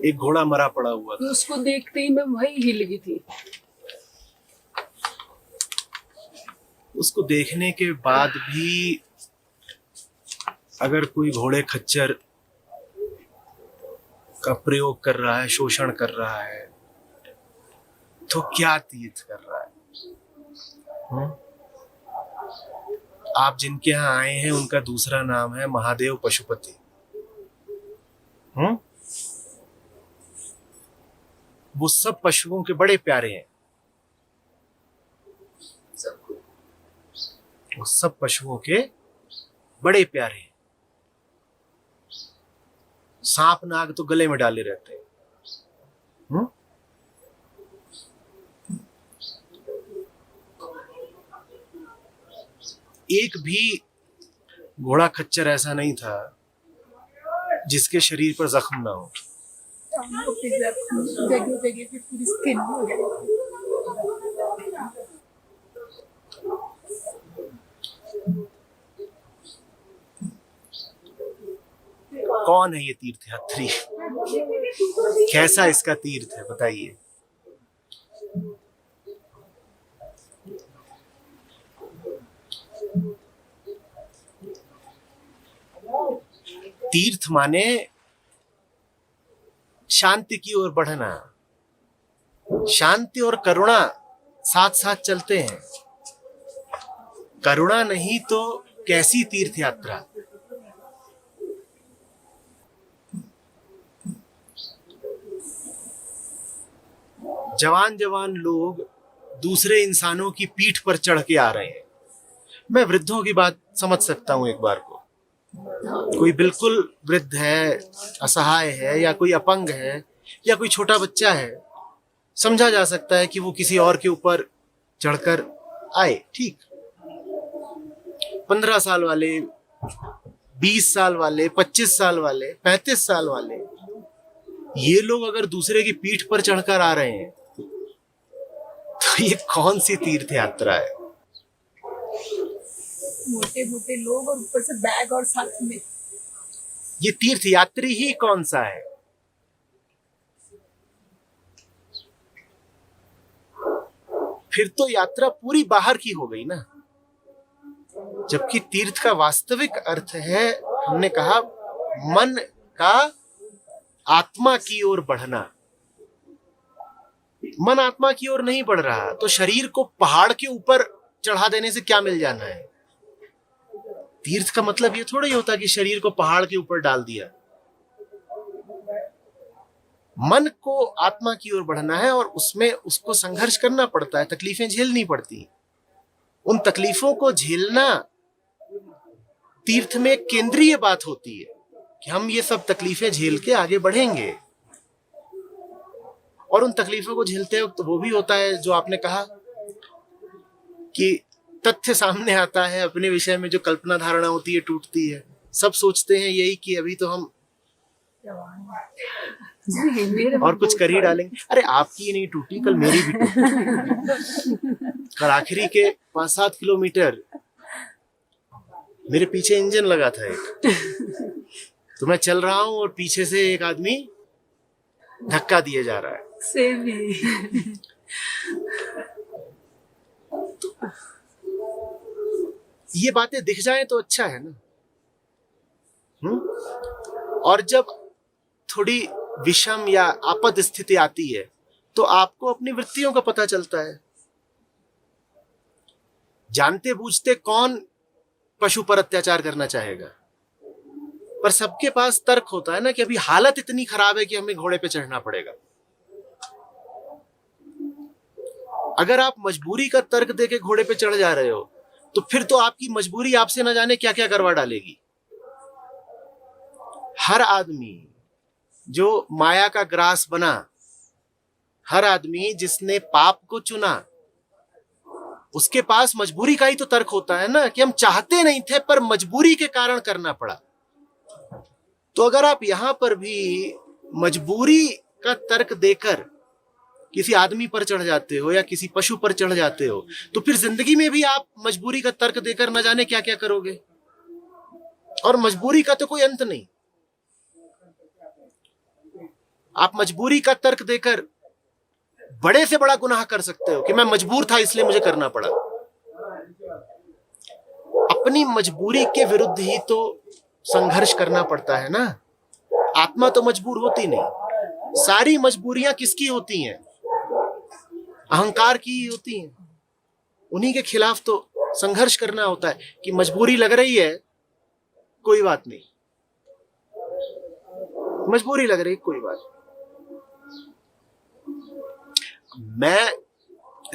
एक घोड़ा मरा पड़ा हुआ था। उसको देखते ही मैं वही हिल गई थी। उसको देखने के बाद भी अगर कोई घोड़े खच्चर का प्रयोग कर रहा है, शोषण कर रहा है, तो क्या तीर्थ कर रहा है? आप जिनके यहाँ आए हैं उनका दूसरा नाम है महादेव पशुपति। वो सब पशुओं के बड़े प्यारे हैं। वो सब पशुओं के बड़े प्यारे हैं। सांप नाग तो गले में डाले रहते हैं। एक भी घोड़ा खच्चर ऐसा नहीं था जिसके शरीर पर जख्म ना हो। जगह जगह पे पूरी स्किन हो गई। कौन है ये तीर्थयात्री? कैसा इसका तीर्थ है बताइए। तीर्थ माने शांति की ओर बढ़ना। शांति और करुणा साथ साथ चलते हैं। करुणा नहीं तो कैसी तीर्थ यात्रा? जवान जवान लोग दूसरे इंसानों की पीठ पर चढ़ के आ रहे हैं। मैं वृद्धों की बात समझ सकता हूं एक बार को। कोई बिल्कुल वृद्ध है, असहाय है, या कोई अपंग है, या कोई छोटा बच्चा है, समझा जा सकता है कि वो किसी और के ऊपर चढ़कर आए, ठीक। 15 साल वाले, 20 साल वाले, 25 साल वाले, 35 साल वाले, ये लोग अगर दूसरे की पीठ पर चढ़कर आ रहे हैं तो ये कौन सी तीर्थ यात्रा है? मोटे मोटे लोग और ऊपर से बैग और साथ में। ये तीर्थ यात्री ही कौन सा है? फिर तो यात्रा पूरी बाहर की हो गई ना। जबकि तीर्थ का वास्तविक अर्थ है, हमने कहा, मन का आत्मा की ओर बढ़ना। मन आत्मा की ओर नहीं बढ़ रहा तो शरीर को पहाड़ के ऊपर चढ़ा देने से क्या मिल जाना है? तीर्थ का मतलब ये थोड़ा ही होता कि शरीर को पहाड़ के ऊपर डाल दिया। मन को आत्मा की ओर बढ़ना है और उसमें उसको संघर्ष करना पड़ता है, तकलीफें झेलनी पड़ती। उन तकलीफों को झेलना तीर्थ में केंद्रीय बात होती है कि हम ये सब तकलीफें झेल के आगे बढ़ेंगे। और उन तकलीफों को झेलते वक्त तो वो भी होता है जो आपने कहा कि तथ्य सामने आता है, अपने विषय में जो कल्पना धारणा होती है टूटती है। सब सोचते हैं यही कि अभी तो हम और कुछ कर ही डालेंगे। अरे आपकी नहीं टूटी, कल मेरी भी टूटी। कल आखिरी के 5-7 किलोमीटर मेरे पीछे इंजन लगा था एक, तो मैं चल रहा हूं और पीछे से एक आदमी धक्का दिए जा रहा है। सेम ही। ये बातें दिख जाएं तो अच्छा है ना। और जब थोड़ी विषम या आपद स्थिति आती है तो आपको अपनी वृत्तियों का पता चलता है। जानते बूझते कौन पशु पर अत्याचार करना चाहेगा? पर सबके पास तर्क होता है ना कि अभी हालत इतनी खराब है कि हमें घोड़े पे चढ़ना पड़ेगा। अगर आप मजबूरी का तर्क देके घोड़े पे चढ़ जा रहे हो तो फिर तो आपकी मजबूरी आपसे न जाने क्या क्या करवा डालेगी। हर आदमी जो माया का ग्रास बना, हर आदमी जिसने पाप को चुना, उसके पास मजबूरी का ही तो तर्क होता है ना कि हम चाहते नहीं थे पर मजबूरी के कारण करना पड़ा। तो अगर आप यहां पर भी मजबूरी का तर्क देकर किसी आदमी पर चढ़ जाते हो या किसी पशु पर चढ़ जाते हो तो फिर जिंदगी में भी आप मजबूरी का तर्क देकर न जाने क्या क्या करोगे। और मजबूरी का तो कोई अंत नहीं। आप मजबूरी का तर्क देकर बड़े से बड़ा गुनाह कर सकते हो कि मैं मजबूर था इसलिए मुझे करना पड़ा। अपनी मजबूरी के विरुद्ध ही तो संघर्ष करना पड़ता है ना। आत्मा तो मजबूर होती नहीं। सारी मजबूरियां किसकी होती हैं? अहंकार की ही होती हैं। उन्हीं के खिलाफ तो संघर्ष करना होता है कि मजबूरी लग रही है, कोई बात नहीं, मजबूरी लग रही कोई बात नहीं। मैं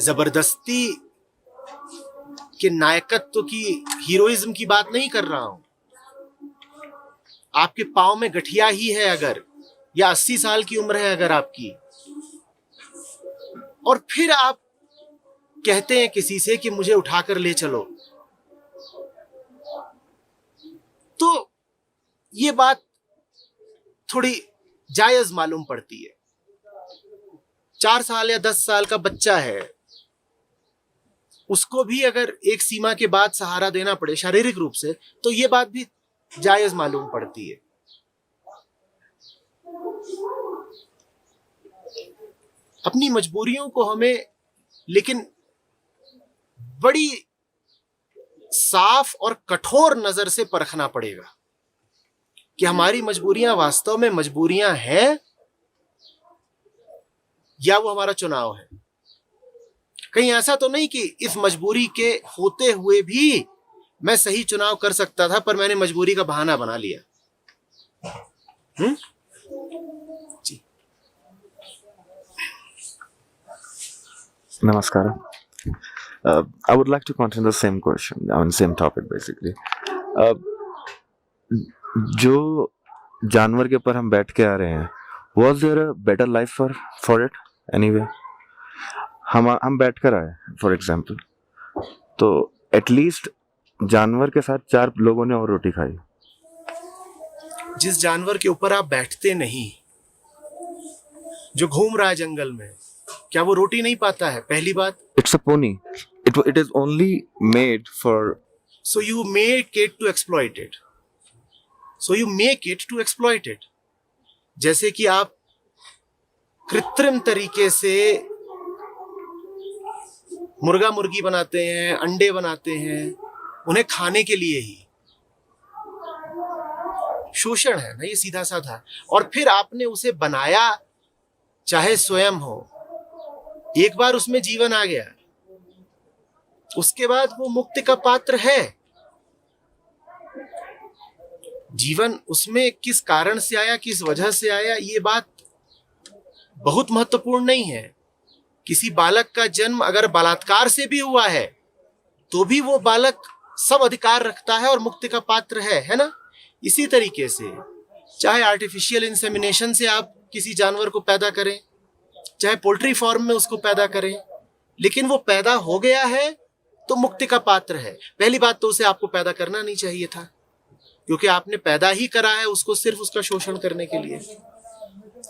जबरदस्ती के नायकत्व की, हीरोइज्म की बात नहीं कर रहा हूं। आपके पांव में गठिया ही है अगर, या 80 साल की उम्र है अगर आपकी, और फिर आप कहते हैं किसी से कि मुझे उठाकर ले चलो, तो ये बात थोड़ी जायज मालूम पड़ती है। 4 साल या 10 साल का बच्चा है, उसको भी अगर एक सीमा के बाद सहारा देना पड़े शारीरिक रूप से, तो ये बात भी जायज मालूम पड़ती है। अपनी मजबूरियों को हमें लेकिन बड़ी साफ और कठोर नजर से परखना पड़ेगा कि हमारी मजबूरियां वास्तव में मजबूरियां हैं या वो हमारा चुनाव है। कहीं ऐसा तो नहीं कि इस मजबूरी के होते हुए भी मैं सही चुनाव कर सकता था, पर मैंने मजबूरी का बहाना बना लिया। जी, Namaskaram. I would like to continue the same question, I mean same topic basically. जो जानवर के ऊपर हम बैठ के आ रहे हैं, was there a better life for it anyway? हम बैठ कर आए फॉर एग्जाम्पल, तो एटलीस्ट जानवर के साथ 4 लोगों ने और रोटी खाई। जिस जानवर के ऊपर आप बैठते नहीं, जो घूम रहा है जंगल में, क्या वो रोटी नहीं पाता है? पहली बात, it's a pony, it is only made for, so you make it to exploit it, so you make it to exploit it. जैसे कि आप कृत्रिम तरीके से मुर्गा मुर्गी बनाते हैं, अंडे बनाते हैं, उन्हें खाने के लिए ही। शोषण है ना ये, सीधा साधा। और फिर आपने उसे बनाया, चाहे स्वयं हो, एक बार उसमें जीवन आ गया, उसके बाद वो मुक्ति का पात्र है। जीवन उसमें किस कारण से आया, किस वजह से आया, ये बात बहुत महत्वपूर्ण नहीं है। किसी बालक का जन्म अगर बलात्कार से भी हुआ है, तो भी वो बालक सब अधिकार रखता है और मुक्ति का पात्र है ना। इसी तरीके से चाहे आर्टिफिशियल इंसेमिनेशन से आप किसी जानवर को पैदा करें, चाहे पोल्ट्री फार्म में उसको पैदा करें, लेकिन वो पैदा हो गया है तो मुक्ति का पात्र है। पहली बात तो उसे आपको पैदा करना नहीं चाहिए था, क्योंकि आपने पैदा ही करा है उसको सिर्फ उसका शोषण करने के लिए।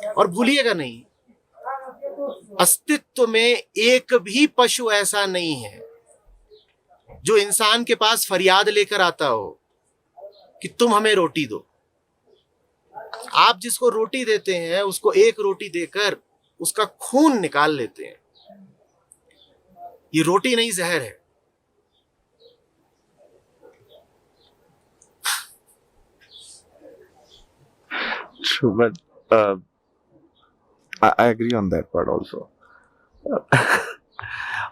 और भूलिएगा नहीं, अस्तित्व में एक भी पशु ऐसा नहीं है जो इंसान के पास फरियाद लेकर आता हो कि तुम हमें रोटी दो। आप जिसको रोटी देते हैं उसको एक रोटी देकर उसका खून निकाल लेते हैं। ये रोटी नहीं, जहर है। true, but I agree on that part also.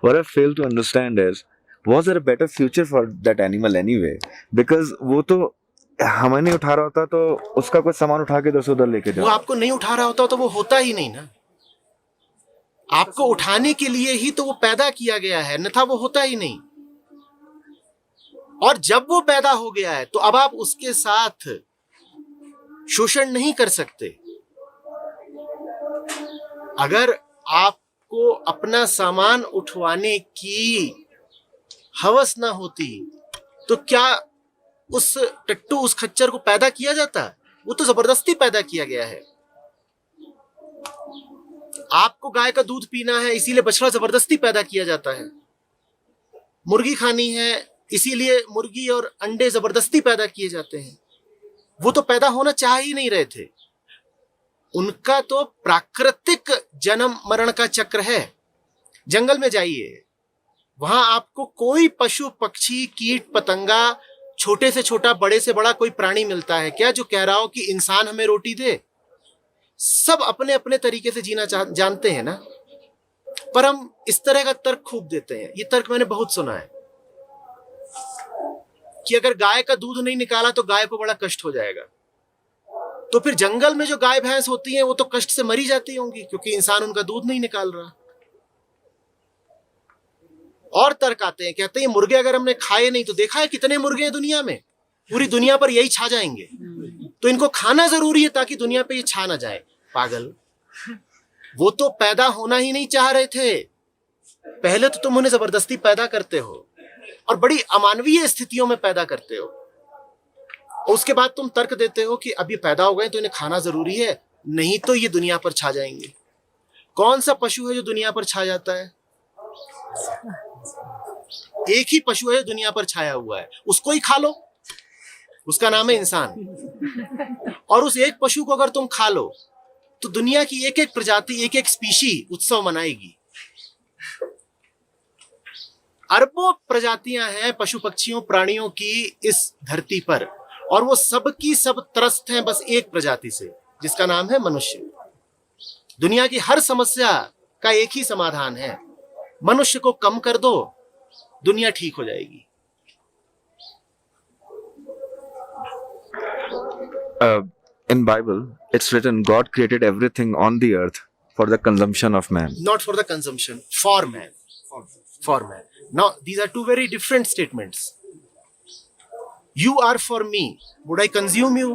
What I fail to understand is, was there a better future for that animal anyway? Because वो तो हमें नहीं उठा रहा होता तो उसका कुछ सामान उठा के इधर से उधर लेके वो जाओ। आपको नहीं उठा रहा होता तो वो होता ही नहीं ना। आपको उठाने के लिए ही तो वो पैदा किया गया है, अन्यथा वो होता ही नहीं। और जब वो पैदा हो गया है तो अब आप उसके साथ शोषण नहीं कर सकते। अगर आपको अपना सामान उठवाने की हवस ना होती तो क्या उस टट्टू, उस खच्चर को पैदा किया जाता? वो तो जबरदस्ती पैदा किया गया है। आपको गाय का दूध पीना है इसीलिए बछड़ा जबरदस्ती पैदा किया जाता है। मुर्गी खानी है इसीलिए मुर्गी और अंडे जबरदस्ती पैदा किए जाते हैं। वो तो पैदा होना चाह ही नहीं रहे थे। उनका तो प्राकृतिक जन्म मरण का चक्र है। जंगल में जाइए, वहां आपको कोई पशु पक्षी कीट पतंगा, छोटे से छोटा बड़े से बड़ा कोई प्राणी मिलता है क्या जो कह रहा हो कि इंसान हमें रोटी दे? सब अपने अपने तरीके से जीना जानते हैं ना। पर हम इस तरह का तर्क खूब देते हैं। ये तर्क मैंने बहुत सुना है कि अगर गाय का दूध नहीं निकाला तो गाय को बड़ा कष्ट हो जाएगा। तो फिर जंगल में जो गाय भैंस होती हैं वो तो कष्ट से मरी जाती होंगी क्योंकि इंसान उनका दूध नहीं निकाल रहा। और तर्क आते हैं, कहते हैं मुर्गे अगर हमने खाए नहीं तो देखा है कितने मुर्गे हैं दुनिया में, पूरी दुनिया पर यही छा जाएंगे, तो इनको खाना जरूरी है ताकि दुनिया पे ये छा ना जाए। पागल, वो तो पैदा होना ही नहीं चाह रहे थे। पहले तो तुम उन्हें जबरदस्ती पैदा करते हो और बड़ी अमानवीय स्थितियों में पैदा करते हो, और उसके बाद तुम तर्क देते हो कि अब ये पैदा हो गए तो इन्हें खाना जरूरी है, नहीं तो ये दुनिया पर छा जाएंगे। कौन सा पशु है जो दुनिया पर छा जाता है? एक ही पशु है जो दुनिया पर छाया हुआ है, उसको ही खा लो, उसका नाम है इंसान। और उस एक पशु को अगर तुम खा लो तो दुनिया की एक एक प्रजाति, एक एक स्पीशी उत्सव मनाएगी। अरबों प्रजातियां हैं पशु पक्षियों प्राणियों की इस धरती पर, और वो सब की सब त्रस्त हैं बस एक प्रजाति से, जिसका नाम है मनुष्य। दुनिया की हर समस्या का एक ही समाधान है, मनुष्य को कम कर दो, दुनिया ठीक हो जाएगी। In Bible, it's written God created everything on the earth for the consumption of man. Not for the consumption, for man. For man. Now, these are two very different statements. You are for me. Would I consume you?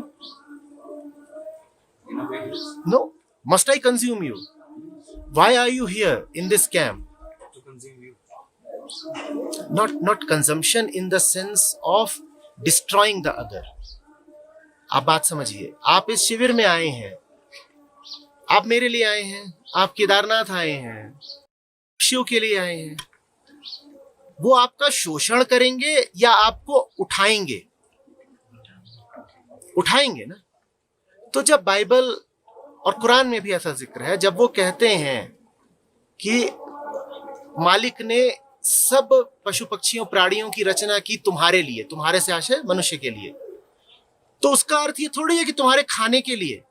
No. Must I consume you? Why are you here in this camp? To consume you. Not consumption in the sense of destroying the other. आप बात समझिए, आप इस शिविर में आए हैं, आप मेरे लिए आए हैं, आप केदारनाथ आए हैं, शिव के लिए आए हैं। वो आपका शोषण करेंगे या आपको उठाएंगे? उठाएंगे ना। तो जब बाइबल और कुरान में भी ऐसा जिक्र है, जब वो कहते हैं कि मालिक ने सब पशु पक्षियों प्राणियों की रचना की तुम्हारे लिए, तुम्हारे से आशय मनुष्य के लिए, तो उसका अर्थ ये थोड़ी है कि तुम्हारे खाने के लिए।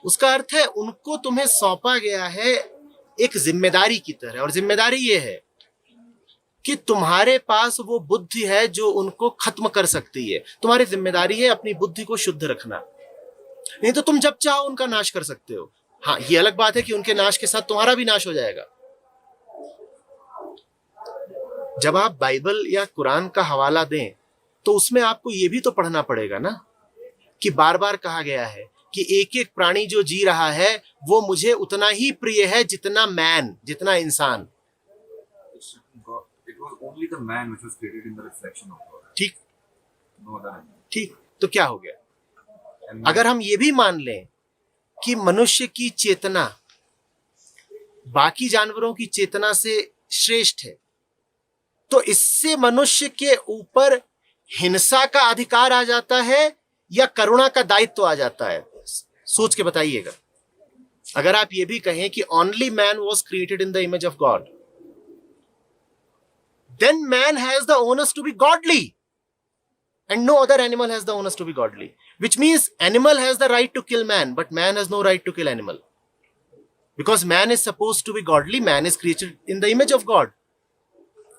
उसका अर्थ है उनको तुम्हें सौंपा गया है एक जिम्मेदारी की तरह, और जिम्मेदारी ये है कि तुम्हारे पास वो बुद्धि है जो उनको खत्म कर सकती है। तुम्हारी जिम्मेदारी है अपनी बुद्धि को शुद्ध रखना, नहीं तो तुम जब चाहो उनका नाश कर सकते हो। हाँ, ये अलग बात है कि उनके नाश के साथ तुम्हारा भी नाश हो जाएगा। जब आप बाइबल या कुरान का हवाला दें तो उसमें आपको यह भी तो पढ़ना पड़ेगा ना कि बार बार कहा गया है कि एक एक प्राणी जो जी रहा है वो मुझे उतना ही प्रिय है जितना मैन, जितना इंसान। It was only the man which was created in the reflection of God. ठीक, No other animal. ठीक, तो क्या हो गया? And अगर हम ये भी मान लें कि मनुष्य की चेतना बाकी जानवरों की चेतना से श्रेष्ठ है, तो इससे मनुष्य के ऊपर हिंसा का अधिकार आ जाता है या करुणा का दायित्व आ जाता है? सोच के बताइएगा। अगर आप ये भी कहें कि only man was created in the image of God, then man has the onus to be godly and no other animal has the onus to be godly, which means animal has the right to kill man but man has no right to kill animal, because man is supposed to be godly. Man is created in the image of God.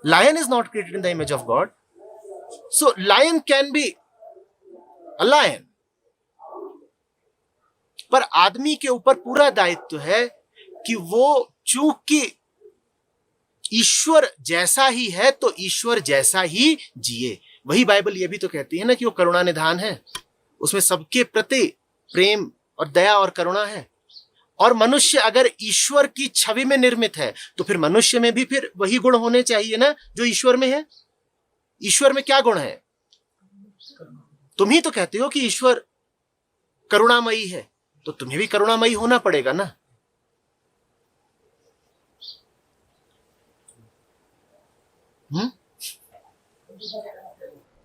Lion is not created in the image of God, so lion can be a lion, पर आदमी के ऊपर पूरा दायित्व है कि वो चूंकि ईश्वर जैसा ही है तो ईश्वर जैसा ही जिए। वही बाइबल ये भी तो कहती है ना कि वो करुणा निधान है, उसमें सबके प्रति प्रेम और दया और करुणा है। और मनुष्य अगर ईश्वर की छवि में निर्मित है तो फिर मनुष्य में भी फिर वही गुण होने चाहिए ना जो ईश्वर में है। ईश्वर में क्या गुण है? तुम ही तो कहते हो कि ईश्वर करुणामयी है, तो तुम्हें भी करुणामयी होना पड़ेगा ना।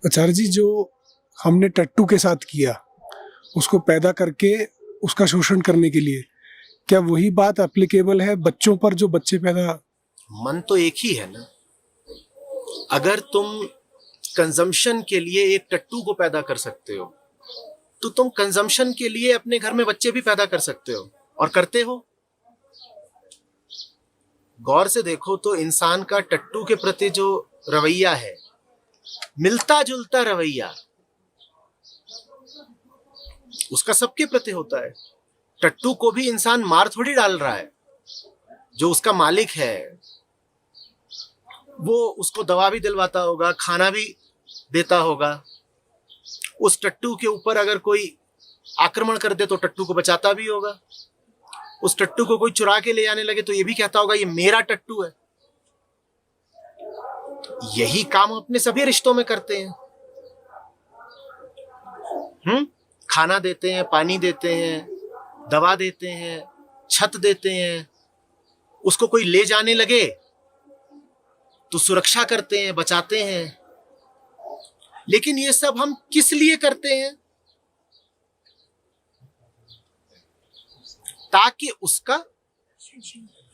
आचार्य जी, जो हमने टट्टू के साथ किया उसको पैदा करके उसका शोषण करने के लिए, क्या वही बात एप्लीकेबल है बच्चों पर जो बच्चे पैदा? मन तो एक ही है ना। अगर तुम कंजम्पशन के लिए एक टट्टू को पैदा कर सकते हो तो तुम कंजम्पशन के लिए अपने घर में बच्चे भी पैदा कर सकते हो, और करते हो। गौर से देखो तो इंसान का टट्टू के प्रति जो रवैया है, मिलता जुलता रवैया उसका सबके प्रति होता है। टट्टू को भी इंसान मार थोड़ी डाल रहा है। जो उसका मालिक है वो उसको दवा भी दिलवाता होगा, खाना भी देता होगा। उस टट्टू के ऊपर अगर कोई आक्रमण कर दे तो टट्टू को बचाता भी होगा। उस टट्टू को कोई चुरा के ले आने लगे तो ये भी कहता होगा ये मेरा टट्टू है। यही काम अपने सभी रिश्तों में करते हैं। खाना देते हैं, पानी देते हैं, दवा देते हैं, छत देते हैं। उसको कोई ले जाने लगे तो सुरक्षा करते हैं, बचाते हैं। लेकिन ये सब हम किस लिए करते हैं? ताकि उसका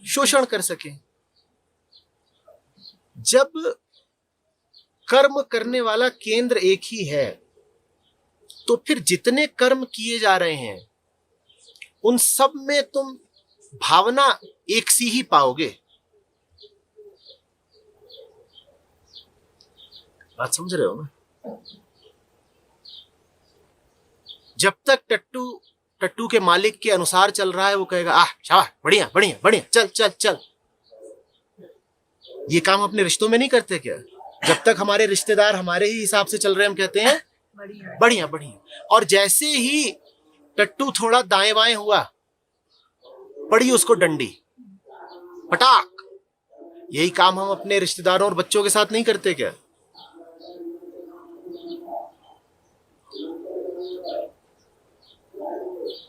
शोषण कर सके। जब कर्म करने वाला केंद्र एक ही है तो फिर जितने कर्म किए जा रहे हैं उन सब में तुम भावना एक सी ही पाओगे। बात समझ रहे हो ना? जब तक टट्टू के मालिक के अनुसार चल रहा है वो कहेगा आह शाबाश, बढ़िया बढ़िया बढ़िया, चल चल चल। ये काम अपने रिश्तों में नहीं करते क्या? जब तक हमारे रिश्तेदार हमारे ही हिसाब से चल रहे हैं हम कहते हैं बढ़िया बढ़िया। और जैसे ही टट्टू थोड़ा दाएं बाएं हुआ, पड़ी उसको डंडी, पटाक। यही काम हम अपने रिश्तेदारों और बच्चों के साथ नहीं करते क्या?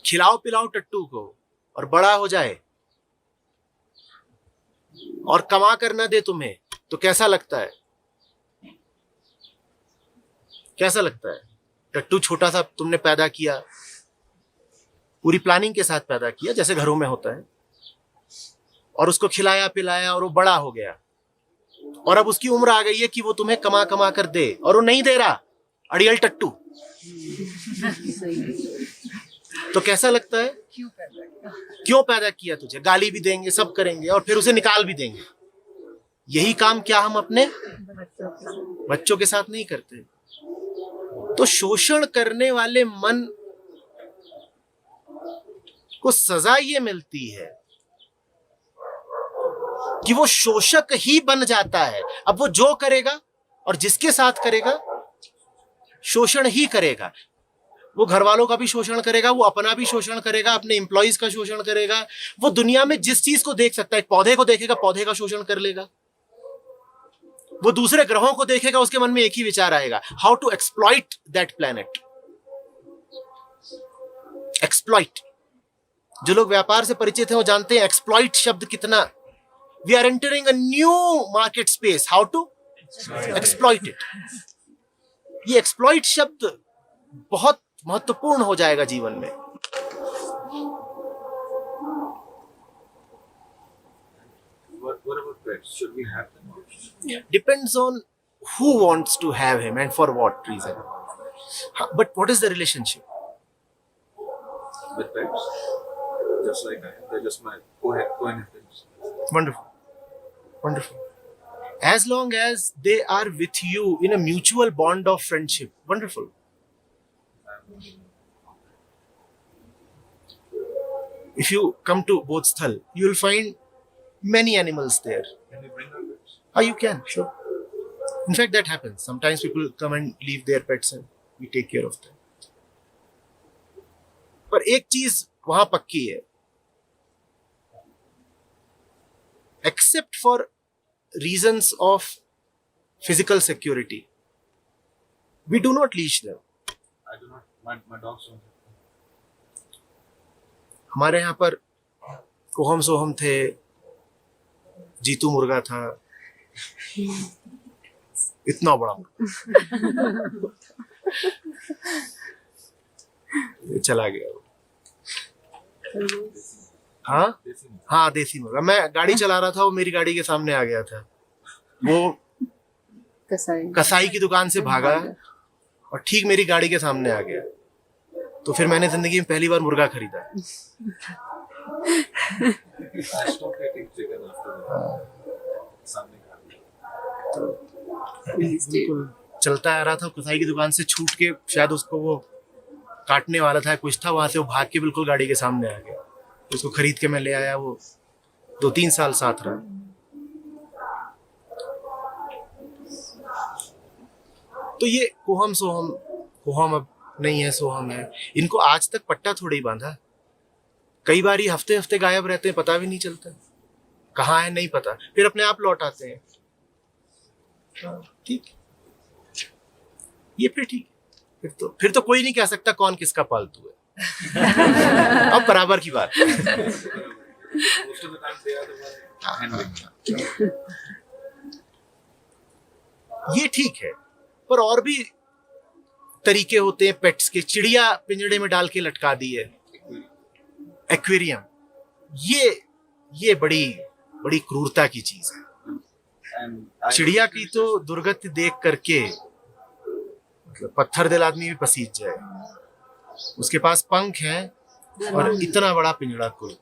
खिलाओ पिलाओ टट्टू को और बड़ा हो जाए और कमा कर न दे तुम्हें तो कैसा लगता है? कैसा लगता है? टट्टू छोटा सा तुमने पैदा किया, पूरी प्लानिंग के साथ पैदा किया जैसे घरों में होता है, और उसको खिलाया पिलाया और वो बड़ा हो गया, और अब उसकी उम्र आ गई है कि वो तुम्हें कमा कमा कर दे, और वो नहीं दे रहा, अड़ियल टट्टू। तो कैसा लगता है? क्यों पैदा किया तुझे? गाली भी देंगे, सब करेंगे, और फिर उसे निकाल भी देंगे। यही काम क्या हम अपने बच्चों के साथ नहीं करते? तो शोषण करने वाले मन को सजा ये मिलती है कि वो शोषक ही बन जाता है। अब वो जो करेगा और जिसके साथ करेगा शोषण ही करेगा। वो घर वालों का भी शोषण करेगा, वो अपना भी शोषण करेगा, अपने एम्प्लॉइज का शोषण करेगा। वो दुनिया में जिस चीज को देख सकता है, पौधे को देखेगा, पौधे का शोषण कर लेगा। वो दूसरे ग्रहों को देखेगा, उसके मन में एक ही विचार आएगा, how to exploit that planet. Exploit. जो लोग व्यापार से परिचित हैं वो जानते हैं एक्सप्लॉइट शब्द कितना। We are entering a new market space, how to exploit it. ये एक्सप्लॉइट शब्द बहुत महत्वपूर्ण हो जाएगा जीवन में। What about pets? Should we have them? Depends on who wants to have him and for what reason. But what is the relationship? With pets? Just like I am. They're just my co-inhabitants. Wonderful. Wonderful. As long as they are with you in a mutual bond of friendship. Wonderful. If you come to Bodhsthal, you will find many animals there. Can we bring our pets? You can, sure. In fact, that happens. Sometimes people come and leave their pets and we take care of them. पर एक चीज वहां पक्की है, except for reasons of physical security, we do not leash them. I do not. My dogs don't. हमारे यहाँ पर कोहम सोहम थे, जीतू मुर्गा था, इतना बड़ा ये चला गया। हाँ हाँ, देसी मुर्गा। मैं गाड़ी चला रहा था, वो मेरी गाड़ी के सामने आ गया था। वो कसाई की दुकान से भागा और ठीक मेरी गाड़ी के सामने आ गया। तो फिर मैंने जिंदगी में पहली बार मुर्गा खरीदा। I stopped eating chicken after that. सामने खा लिया। बिल्कुल चलता आ रहा था, कसाई की दुकान से छूट के शायद उसको वो काटने वाला था, कुछ था, वहां से वो भाग के बिल्कुल गाड़ी के सामने आ गया। उसको खरीद के मैं ले आया, वो 2-3 साल साथ रहा। तो ये कोहम सोहम, कोहम अब नहीं है, सोहम है, इनको आज तक पट्टा थोड़ी ही बांधा। कई बार ये हफ्ते हफ्ते गायब रहते हैं, पता भी नहीं चलता कहाँ है, नहीं पता, फिर अपने आप लौट आते हैं। हाँ, ठीक, ये फिर ठीक, फिर तो कोई नहीं कह सकता कौन किसका पालतू है। अब बराबर की बात है। Most of the time they are the one handling. ये ठीक है, पर और भी तरीके होते हैं पेट्स के। चिड़िया पिंजड़े में डाल के लटका दी है, एक्वेरियम, ये बड़ी बड़ी क्रूरता की चीज है। And I चिड़िया की तो दुर्गति देख करके मतलब पत्थर दिल आदमी भी पसीज जाए। उसके पास पंख है और इतना बड़ा पिंजड़ा कुल।